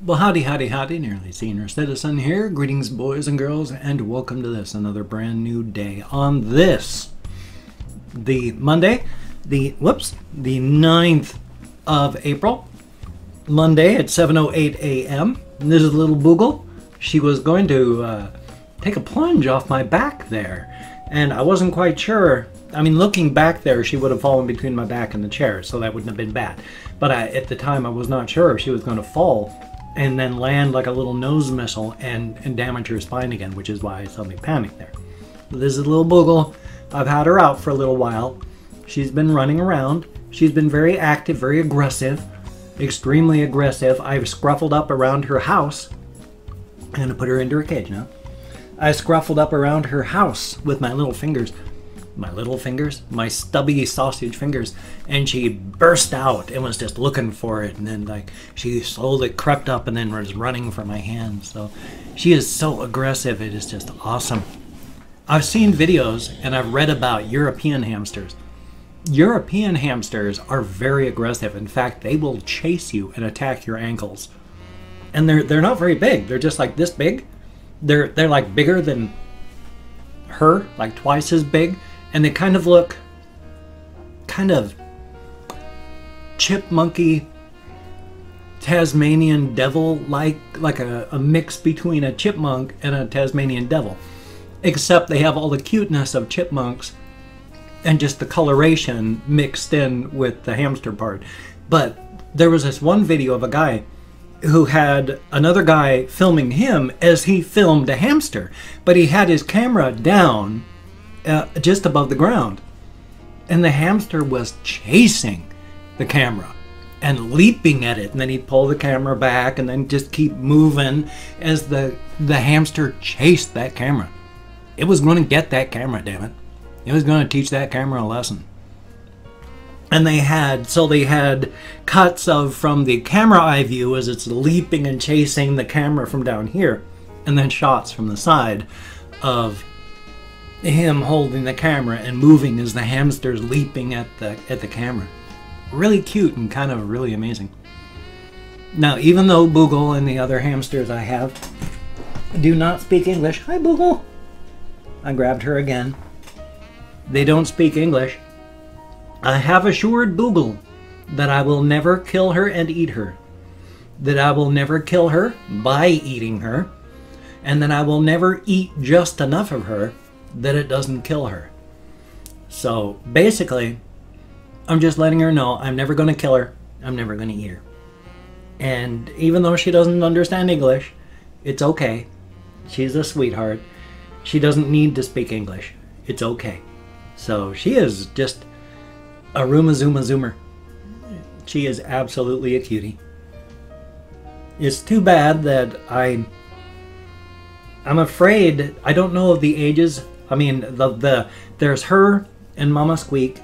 Well, howdy, howdy, howdy, nearly senior citizen here. Greetings, boys and girls, and welcome to this, another brand new day on this, the Monday, the 9th of April, Monday at 7:08 a.m. And this is little Boogle. She was going to take a plunge off my back there, and I wasn't quite sure. I mean, looking back there, she would have fallen between my back and the chair, so that wouldn't have been bad. But at the time, I was not sure if she was going to fall and then land like a little nose missile and damage her spine again, which is why I suddenly panicked there. This is little Boogle. I've had her out for a little while. She's been running around. She's been very active, very aggressive, extremely aggressive. I've scruffled up around her house. I'm going to put her into her cage now. I scruffled up around her house with my little fingers. My stubby sausage fingers, and she burst out and was just looking for it, and then like she slowly crept up and then was running for my hand. So she is so aggressive, it is just awesome. I've seen videos and I've read about European hamsters. European hamsters are very aggressive. In fact, they will chase you and attack your ankles. And they're not very big. They're just like this big. They're like bigger than her, like twice as big. And they kind of look kind of chipmunky, Tasmanian devil, like a mix between a chipmunk and a Tasmanian devil. Except they have all the cuteness of chipmunks and just the coloration mixed in with the hamster part. But there was this one video of a guy who had another guy filming him as he filmed a hamster. But he had his camera down just above the ground, and the hamster was chasing the camera and leaping at it, and then he'd pull the camera back and then just keep moving as the hamster chased that camera. It was going to get that camera, damn it. It was going to teach that camera a lesson. And they had cuts of from the camera eye view as it's leaping and chasing the camera from down here, and then shots from the side of him holding the camera and moving as the hamster's leaping at the camera. Really cute and kind of really amazing. Now, even though Boogle and the other hamsters I have do not speak English, hi Boogle, I grabbed her again. They don't speak English. I have assured Boogle that I will never kill her and eat her, that I will never kill her by eating her, and that I will never eat just enough of her that it doesn't kill her. So basically, I'm just letting her know I'm never going to kill her. I'm never going to eat her. And even though she doesn't understand English, it's okay. She's a sweetheart. She doesn't need to speak English. It's okay. So she is just a Ruma Zuma Zoomer. She is absolutely a cutie. It's too bad that I'm afraid, I don't know of the ages. I mean, there's her and Mama Squeak.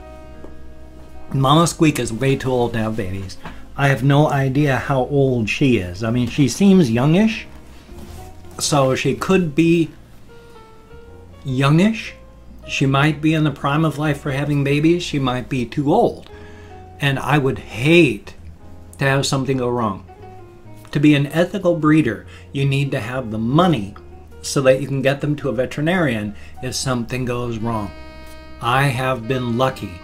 Mama Squeak is way too old to have babies. I have no idea how old she is. I mean, she seems youngish, so she could be youngish. She might be in the prime of life for having babies. She might be too old. And I would hate to have something go wrong. To be an ethical breeder, you need to have the money so that you can get them to a veterinarian if something goes wrong. I have been lucky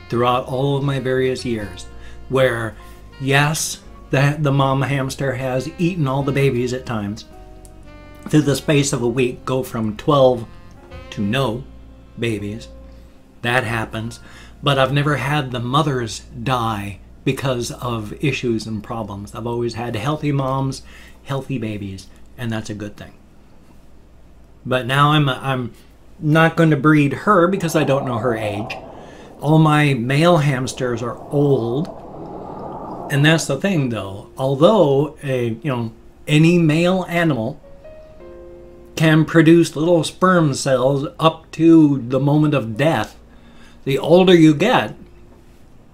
throughout all of my various years where, yes, the mom hamster has eaten all the babies at times. Through the space of a week, go from 12 to no babies. That happens. But I've never had the mothers die because of issues and problems. I've always had healthy moms, healthy babies, and that's a good thing. But now I'm not going to breed her because I don't know her age. All my male hamsters are old, and that's the thing, though. Although any male animal can produce little sperm cells up to the moment of death, the older you get,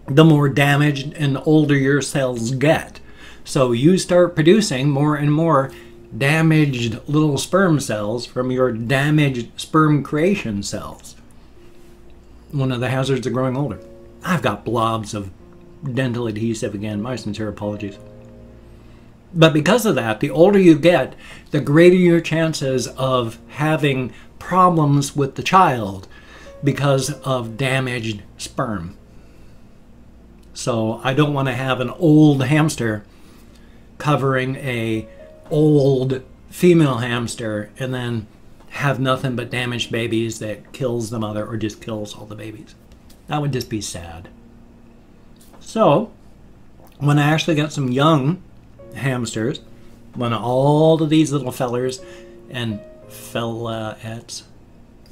the more damaged and older your cells get. So you start producing more and more damaged little sperm cells from your damaged sperm creation cells. One of the hazards of growing older. I've got blobs of dental adhesive again. My sincere apologies. But because of that, the older you get, the greater your chances of having problems with the child because of damaged sperm. So I don't want to have an old hamster covering a old female hamster and then have nothing but damaged babies that kills the mother or just kills all the babies. That would just be sad. So when I actually got some young hamsters, when all of these little fellers and fellaettes,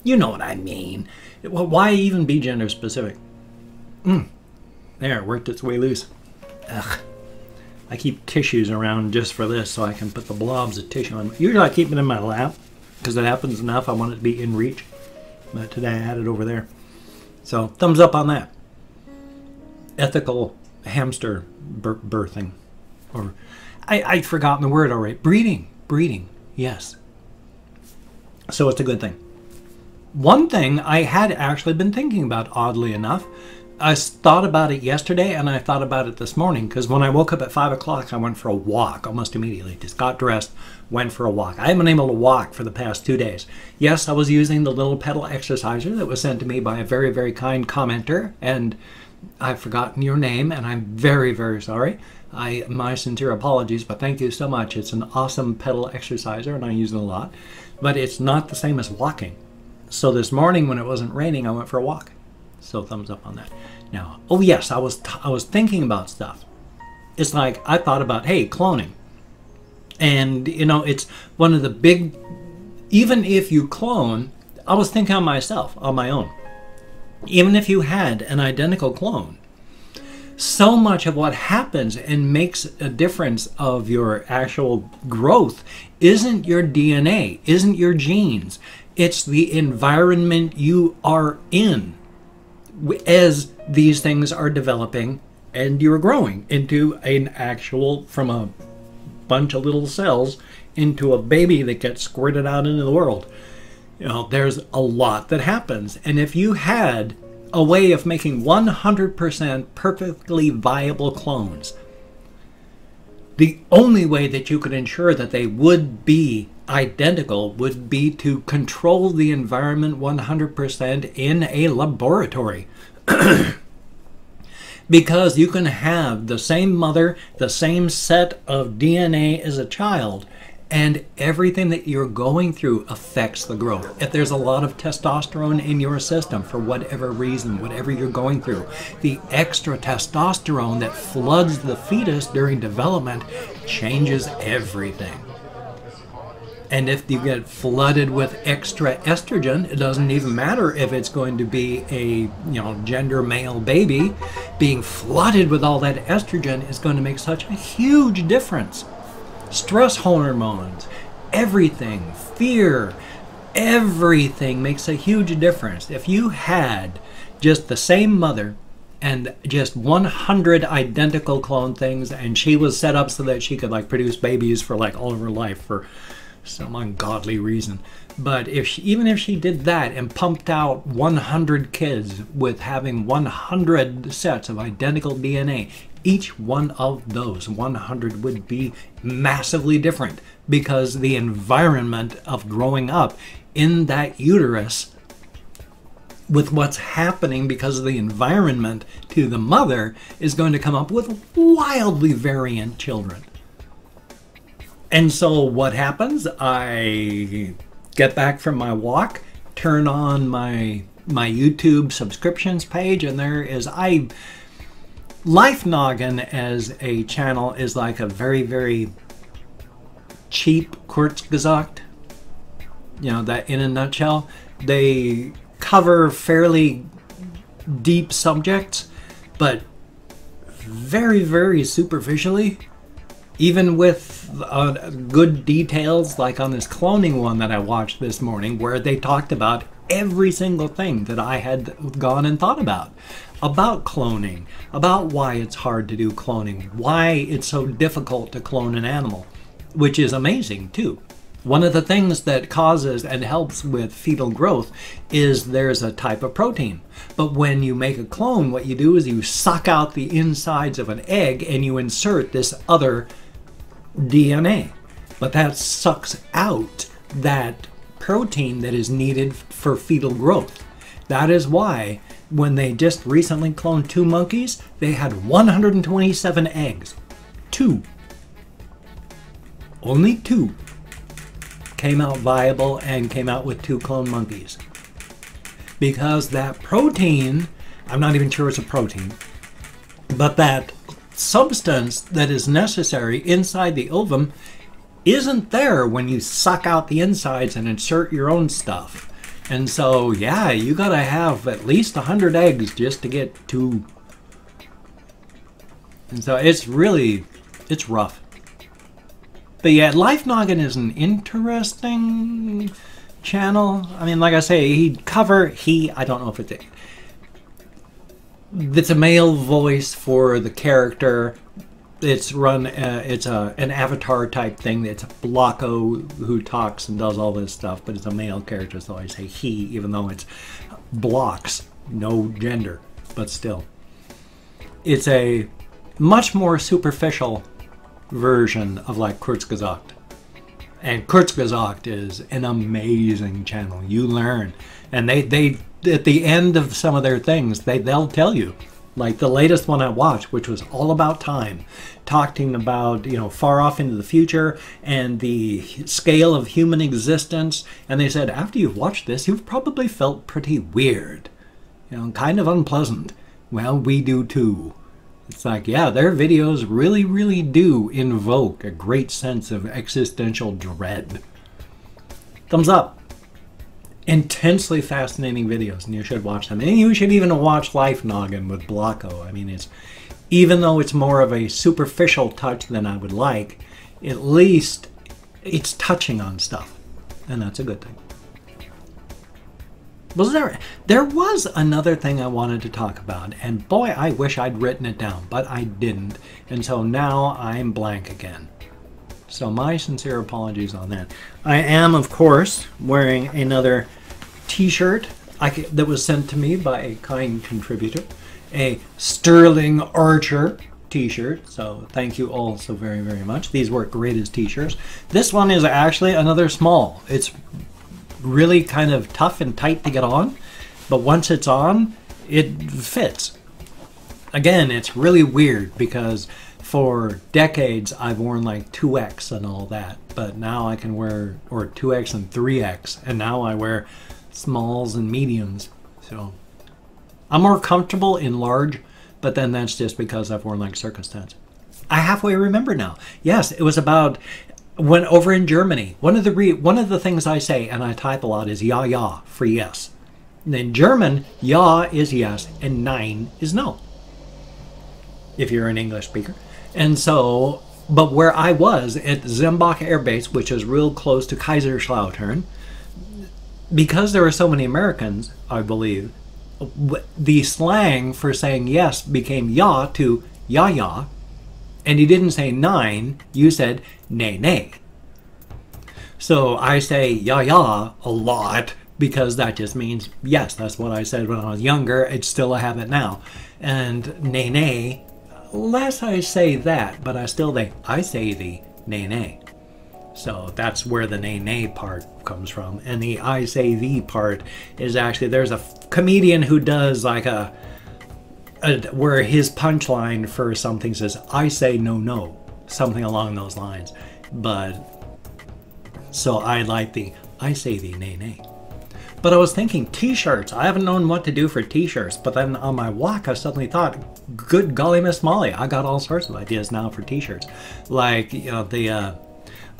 you know what I mean. Well, why even be gender specific? There, it worked its way loose. Ugh. I keep tissues around just for this so I can put the blobs of tissue on. Usually I keep it in my lap because it happens enough. I want it to be in reach. But today I had it over there. So thumbs up on that. Ethical hamster birthing. Or I'd forgotten the word already. Breeding. Yes. So it's a good thing. One thing I had actually been thinking about, oddly enough, I thought about it yesterday and I thought about it this morning because when I woke up at 5 o'clock, I went for a walk almost immediately. Just got dressed, went for a walk. I haven't been able to walk for the past 2 days. Yes, I was using the little pedal exerciser that was sent to me by a very, very kind commenter, and I've forgotten your name and I'm very, very sorry. My sincere apologies, but thank you so much. It's an awesome pedal exerciser and I use it a lot, but it's not the same as walking. So this morning when it wasn't raining, I went for a walk. So thumbs up on that. Now, oh yes, I was thinking about stuff. It's like I thought about, hey, cloning. And, you know, it's one of the big, even if you clone, I was thinking on myself, on my own. Even if you had an identical clone, so much of what happens and makes a difference of your actual growth isn't your DNA, isn't your genes. It's the environment you are in as these things are developing and you're growing into an actual, from a bunch of little cells into a baby that gets squirted out into the world. You know, there's a lot that happens. And if you had a way of making 100% perfectly viable clones, the only way that you could ensure that they would be identical would be to control the environment 100% in a laboratory. Because you can have the same mother, the same set of DNA as a child, and everything that you're going through affects the growth. If there's a lot of testosterone in your system for whatever reason, whatever you're going through, the extra testosterone that floods the fetus during development changes everything. And if you get flooded with extra estrogen, it doesn't even matter if it's going to be a, gender male baby. Being flooded with all that estrogen is going to make such a huge difference. Stress hormones, everything, fear, everything makes a huge difference. If you had just the same mother and just 100 identical clone things, and she was set up so that she could produce babies for all of her life for some ungodly reason. But even if she did that and pumped out 100 kids with having 100 sets of identical DNA, each one of those 100 would be massively different because the environment of growing up in that uterus with what's happening because of the environment to the mother is going to come up with wildly variant children. And so what happens? I get back from my walk, turn on my YouTube subscriptions page, and there is Life Noggin as a channel is like a very, very cheap Kurzgesagt. That in a nutshell. They cover fairly deep subjects, but very, very superficially. Even with good details, like on this cloning one that I watched this morning, where they talked about every single thing that I had gone and thought about cloning, about why it's hard to do cloning, why it's so difficult to clone an animal, which is amazing too. One of the things that causes and helps with fetal growth is there's a type of protein. But when you make a clone, what you do is you suck out the insides of an egg and you insert this other DNA. But that sucks out that protein that is needed for fetal growth. That is why when they just recently cloned 2 monkeys, they had 127 eggs. 2. Only 2 came out viable and came out with 2 cloned monkeys. Because that protein, I'm not even sure it's a protein, but that substance that is necessary inside the ovum isn't there when you suck out the insides and insert your own stuff. And so, yeah, you gotta have at least 100 eggs just to get 2. And so it's rough. But yeah, Life Noggin is an interesting channel. I mean, like I say, I don't know if it's a male voice for the character. It's run, it's an avatar type thing. It's Blocko who talks and does all this stuff, but it's a male character, so I say he, even though it's blocks, no gender, but still. It's a much more superficial version of like Kurzgesagt. And Kurzgesagt is an amazing channel. You learn. And they at the end of some of their things, they'll tell you. Like the latest one I watched, which was all about time, talking about, you know, far off into the future and the scale of human existence. And they said, after you've watched this, you've probably felt pretty weird, you know, kind of unpleasant. Well, we do too. It's like, yeah, their videos really, really do invoke a great sense of existential dread. Thumbs up. Intensely fascinating videos, and you should watch them. And you should even watch Life Noggin with Blocko. I mean, even though it's more of a superficial touch than I would like, at least it's touching on stuff, and that's a good thing. There was another thing I wanted to talk about, and boy, I wish I'd written it down, but I didn't, and so now I'm blank again. So my sincere apologies on that. I am, of course, wearing another t-shirt that was sent to me by a kind contributor, a Sterling Archer t-shirt, so thank you all so very, very much. These work great as t-shirts. This one is actually another small. It's really kind of tough and tight to get on, but once it's on, it fits. Again, it's really weird because for decades I've worn like 2X and all that, but now I can wear, or 2X and 3X, and now I wear smalls and mediums. So I'm more comfortable in large, but then that's just because I've worn like circus tents. I halfway remember now. Yes, it was about when over in Germany, one of the things I say, and I type a lot, is ja, ja for yes. And in German, ja is yes and nein is no, if you're an English speaker. And so, but where I was at Zimbach Air Base, which is real close to Kaiserslautern, because there were so many Americans, I believe, the slang for saying yes became ja to ja, ja. And you didn't say nein, you said nay, nay. So I say ja, ja a lot because that just means yes. That's what I said when I was younger. It's still a habit now. And nay, nay, less I say that, but I say the nay, nay. So that's where the nay, nay part comes from. And the I say the part is actually, there's a comedian who does like where his punchline for something says, I say no, no, something along those lines. But, so I like the, I say the nay, nay. But I was thinking t-shirts. I haven't known what to do for t-shirts, but then on my walk I suddenly thought, good golly Miss Molly, I got all sorts of ideas now for t-shirts. Like, you know, the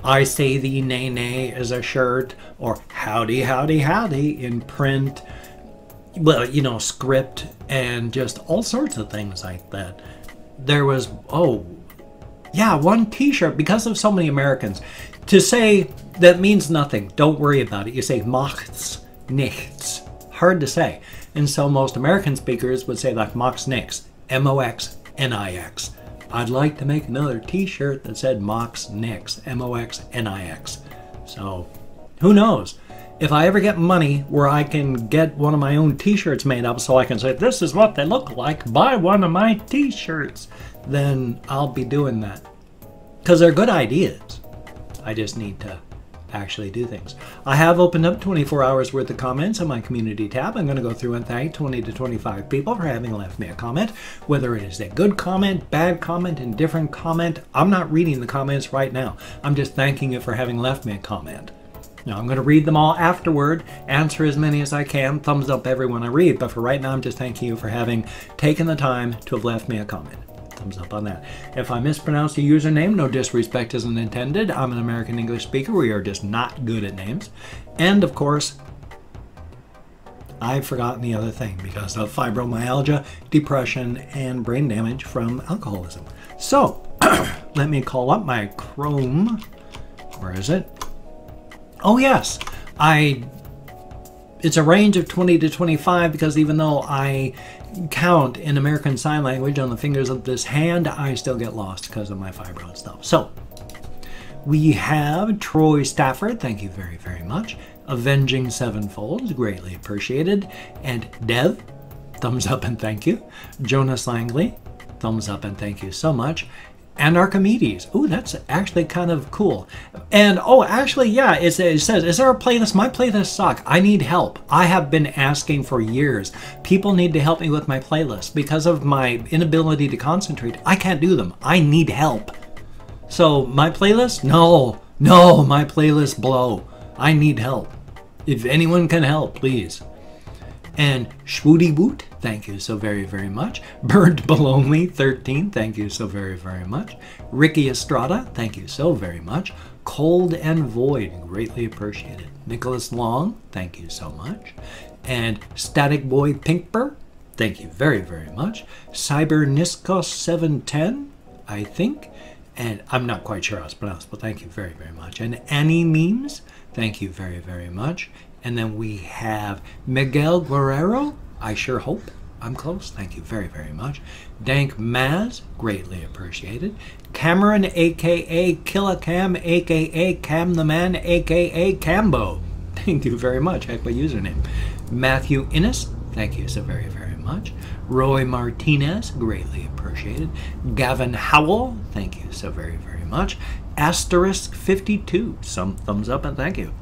I say the nay, nay as a shirt, or howdy, howdy, howdy in print. Well, you know, script, and just all sorts of things like that. There was, oh, yeah, one t-shirt, because of so many Americans, to say that means nothing, don't worry about it. You say macht's nichts. Hard to say. And so most American speakers would say like macht's nix, M-O-X-N-I-X. I'd like to make another t-shirt that said macht's nix, M-O-X-N-I-X. So, who knows? If I ever get money where I can get one of my own t-shirts made up so I can say, this is what they look like, buy one of my t-shirts, then I'll be doing that. because they're good ideas. I just need to actually do things. I have opened up 24 hours worth of comments on my community tab. I'm going to go through and thank 20 to 25 people for having left me a comment, whether it is a good comment, bad comment, indifferent comment. I'm not reading the comments right now. I'm just thanking you for having left me a comment. Now I'm going to read them all afterward, answer as many as I can, thumbs up everyone I read, but for right now I'm just thanking you for having taken the time to have left me a comment. Thumbs up on that. If I mispronounce the username, no disrespect isn't intended. I'm an American English speaker. We are just not good at names. And of course, I've forgotten the other thing because of fibromyalgia, depression, and brain damage from alcoholism. So, let me call up my Chrome. Where is it? Oh yes, it's a range of 20 to 25 because even though I count in American Sign Language on the fingers of this hand, I still get lost because of my fibro stuff. So, we have Troy Stafford, thank you very, very much. Avenging Sevenfold, greatly appreciated. And Dev, thumbs up and thank you. Jonas Langley, thumbs up and thank you so much. And Archimedes. Ooh, that's actually kind of cool. And oh, actually, yeah, it says, is there a playlist? My playlists suck. I need help. I have been asking for years. People need to help me with my playlist. Because of my inability to concentrate, I can't do them. I need help. So, my playlist? No, my playlist blow. I need help. If anyone can help, please. And Schwoody Boot, thank you so very, very much. Burnt Baloney 13, thank you so very, very much. Ricky Estrada, thank you so very much. Cold and Void, greatly appreciated. Nicholas Long, thank you so much. And Static Boy Pinkber, thank you very, very much. Cyberniskos 710, I think. And I'm not quite sure how it's pronounced, but thank you very, very much. And Annie Memes, thank you very, very much. And then we have Miguel Guerrero. I sure hope I'm close. Thank you very, very much. Dank Maz, greatly appreciated. Cameron, a.k.a. Killacam, a.k.a. Cam the Man, a.k.a. Cambo. Thank you very much. Heck, my username. Matthew Innes, thank you so very, very much. Roy Martinez, greatly appreciated. Gavin Howell, thank you so very, very much. Asterisk 52, some thumbs up and thank you.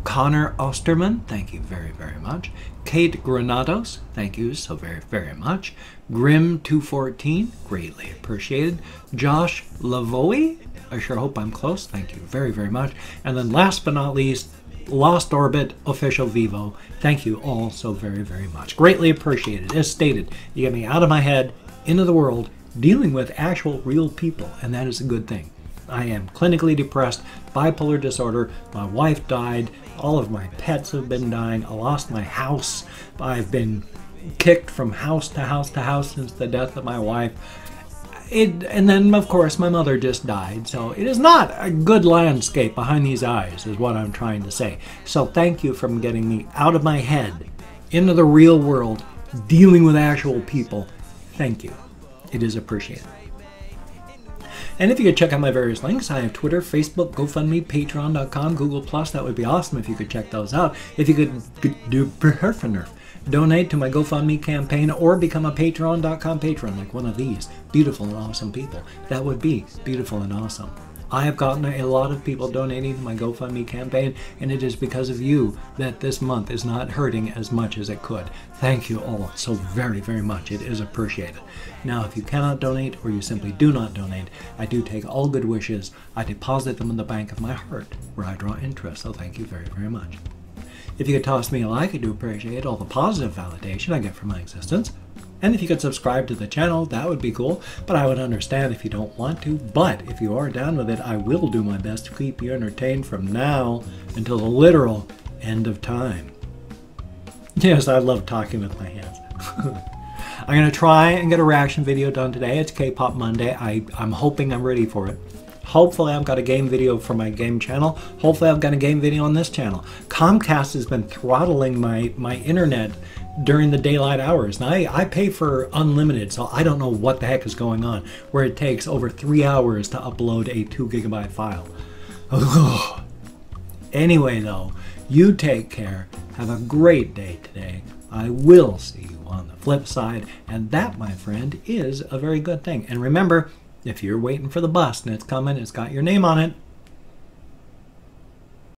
Connor Osterman, thank you very, very much. Kate Granados, thank you so very, very much. Grim214, greatly appreciated. Josh Lavoie, I sure hope I'm close, thank you very, very much. And then last but not least, Lost Orbit Official Vivo, thank you all so very, very much. Greatly appreciated. As stated, you get me out of my head, into the world, dealing with actual real people, and that is a good thing. I am clinically depressed, bipolar disorder, my wife died, all of my pets have been dying, I lost my house, I've been kicked from house to house to house since the death of my wife. And then, of course, my mother just died, so it is not a good landscape behind these eyes, is what I'm trying to say. So thank you for getting me out of my head, into the real world, dealing with actual people. Thank you. It is appreciated. And if you could check out my various links, I have Twitter, Facebook, GoFundMe, Patreon.com, Google+. That would be awesome if you could check those out. If you could donate to my GoFundMe campaign or become a Patreon.com patron like one of these beautiful and awesome people, that would be beautiful and awesome. I have gotten a lot of people donating to my GoFundMe campaign, and it is because of you that this month is not hurting as much as it could. Thank you all so very, very much. It is appreciated. Now, if you cannot donate or you simply do not donate, I do take all good wishes. I deposit them in the bank of my heart, where I draw interest, so thank you very, very much. If you could toss me a like, I do appreciate all the positive validation I get from my existence. And if you could subscribe to the channel, that would be cool, but I would understand if you don't want to. But if you are down with it, I will do my best to keep you entertained from now until the literal end of time. Yes, I love talking with my hands. I'm going to try and get a reaction video done today. It's K-Pop Monday. I'm hoping I'm ready for it. Hopefully I've got a game video for my game channel. Hopefully I've got a game video on this channel. Comcast has been throttling my internet during the daylight hours. And I pay for unlimited, so I don't know what the heck is going on, where it takes over 3 hours to upload a 2 GB file. Ugh. Anyway though, you take care. Have a great day today. I will see you on the flip side, and that, my friend, is a very good thing. And remember, If you're waiting for the bus and it's coming, it's got your name on it,